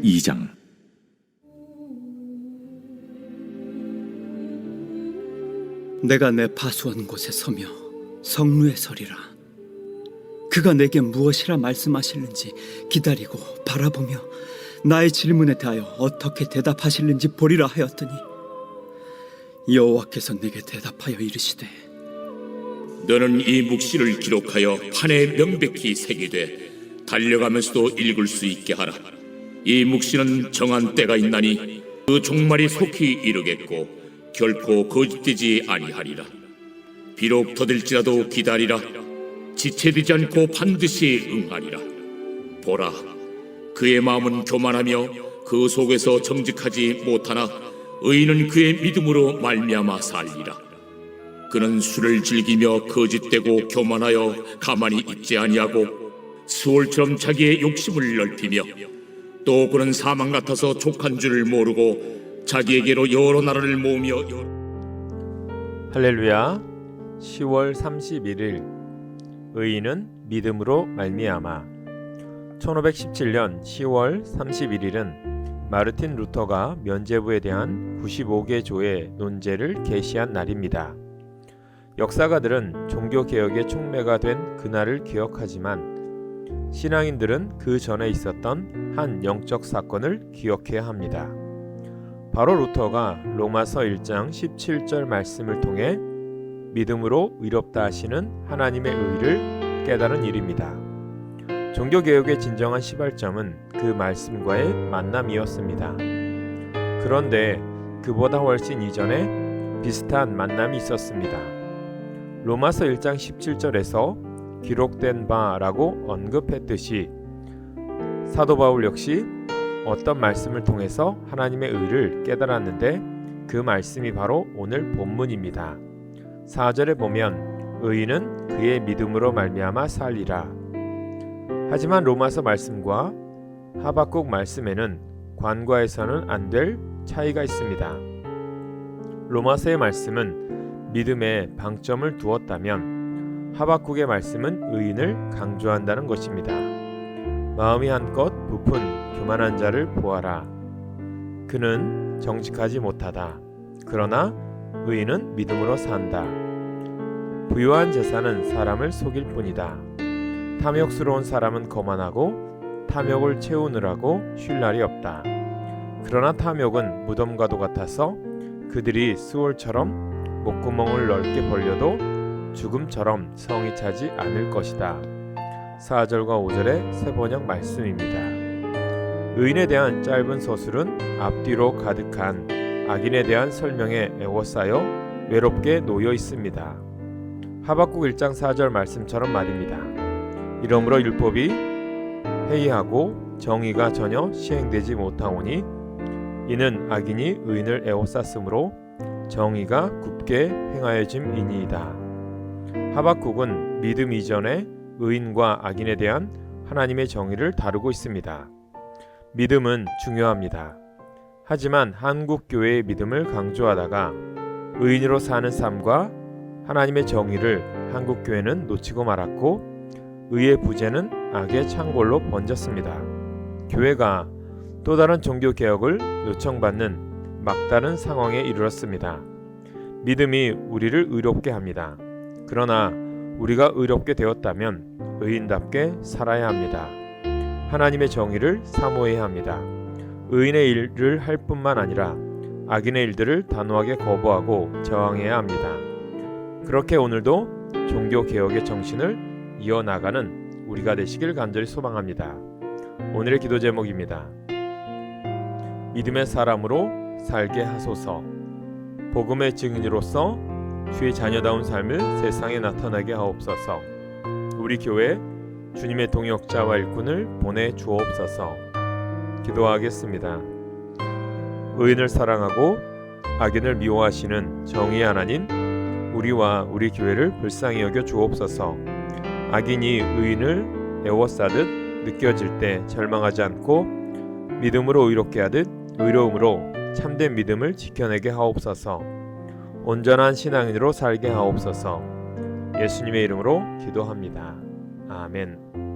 제2장. 내가 내 파수한 곳에 서며 성루에 서리라. 그가 내게 무엇이라 말씀하실는지 기다리고 바라보며 나의 질문에 대하여 어떻게 대답하실는지 보리라 하였더니 여호와께서 내게 대답하여 이르시되, 너는 이 묵시를 기록하여 판에 명백히 새기되 달려가면서도 읽을 수 있게 하라. 이 묵시는 정한 때가 있나니 그 종말이 속히 이르겠고 결코 거짓되지 아니하리라. 비록 더딜지라도 기다리라. 지체되지 않고 반드시 응하리라. 보라, 그의 마음은 교만하며 그 속에서 정직하지 못하나 의인은 그의 믿음으로 말미암아 살리라. 그는 술을 즐기며 거짓되고 교만하여 가만히 있지 아니하고 수월처럼 자기의 욕심을 넓히며 또 그는 사망 같아서 족한 줄을 모르고 자기에게로 여러 나라를 모으며 할렐루야. 10월 31일 의인은 믿음으로 말미암아. 1517년 10월 31일은 마르틴 루터가 면죄부에 대한 95개 조의 논제를 게시한 날입니다. 역사가들은 종교개혁의 촉매가 된 그날을 기억하지만 신앙인들은 그 전에 있었던 한 영적 사건을 기억해야 합니다. 바로 루터가 로마서 1장 17절 말씀을 통해 믿음으로 의롭다 하시는 하나님의 의를 깨달은 일입니다. 종교개혁의 진정한 시발점은 그 말씀과의 만남이었습니다. 그런데 그보다 훨씬 이전에 비슷한 만남이 있었습니다. 로마서 1장 17절에서 기록된 바라고 언급했듯이 사도 바울 역시 어떤 말씀을 통해서 하나님의 의를 깨달았는데 그 말씀이 바로 오늘 본문입니다. 4절에 보면 의인은 그의 믿음으로 말미암아 살리라. 하지만 로마서 말씀과 하박국 말씀에는 관과해서는 안 될 차이가 있습니다. 로마서의 말씀은 믿음에 방점을 두었다면 하박국의 말씀은 의인을 강조한다는 것입니다. 마음이 한껏 부푼 교만한 자를 보아라. 그는 정직하지 못하다. 그러나 의인은 믿음으로 산다. 부유한 재산은 사람을 속일 뿐이다. 탐욕스러운 사람은 거만하고 탐욕을 채우느라고 쉴 날이 없다. 그러나 탐욕은 무덤과도 같아서 그들이 수월처럼 목구멍을 넓게 벌려도 죽음처럼 성이 차지 않을 것이다. 4절과 5절의 세번역 말씀입니다. 의인에 대한 짧은 서술은 앞뒤로 가득한 악인에 대한 설명에 에워싸여 외롭게 놓여 있습니다. 하박국 1장 4절 말씀처럼 말입니다. 이러므로 율법이 해이하고 정의가 전혀 시행되지 못하오니 이는 악인이 의인을 에워쌌으므로 정의가 굽게 행하여짐이니이다. 하박국은 믿음 이전에 의인과 악인에 대한 하나님의 정의를 다루고 있습니다. 믿음은 중요합니다. 하지만 한국 교회의 믿음을 강조하다가 의인으로 사는 삶과 하나님의 정의를 한국 교회는 놓치고 말았고 의의 부재는 악의 창골로 번졌습니다. 교회가 또 다른 종교 개혁을 요청받는 막다른 상황에 이르렀습니다. 믿음이 우리를 의롭게 합니다. 그러나 우리가 의롭게 되었다면 의인답게 살아야 합니다. 하나님의 정의를 사모해야 합니다. 의인의 일을 할 뿐만 아니라 악인의 일들을 단호하게 거부하고 저항해야 합니다. 그렇게 오늘도 종교 개혁의 정신을 이어나가는 우리가 되시길 간절히 소망합니다. 오늘의 기도 제목입니다. 믿음의 사람으로 살게 하소서. 복음의 증인으로서 주의 자녀다운 삶을 세상에 나타나게 하옵소서. 우리 교회 주님의 동역자와 일꾼을 보내주옵소서. 기도하겠습니다. 의인을 사랑하고 악인을 미워하시는 정의의 하나님, 우리와 우리 교회를 불쌍히 여겨 주옵소서. 악인이 의인을 애워싸듯 느껴질 때 절망하지 않고 믿음으로 의롭게 하듯 의로움으로 참된 믿음을 지켜내게 하옵소서. 온전한 신앙인으로 살게 하옵소서. 예수님의 이름으로 기도합니다. 아멘.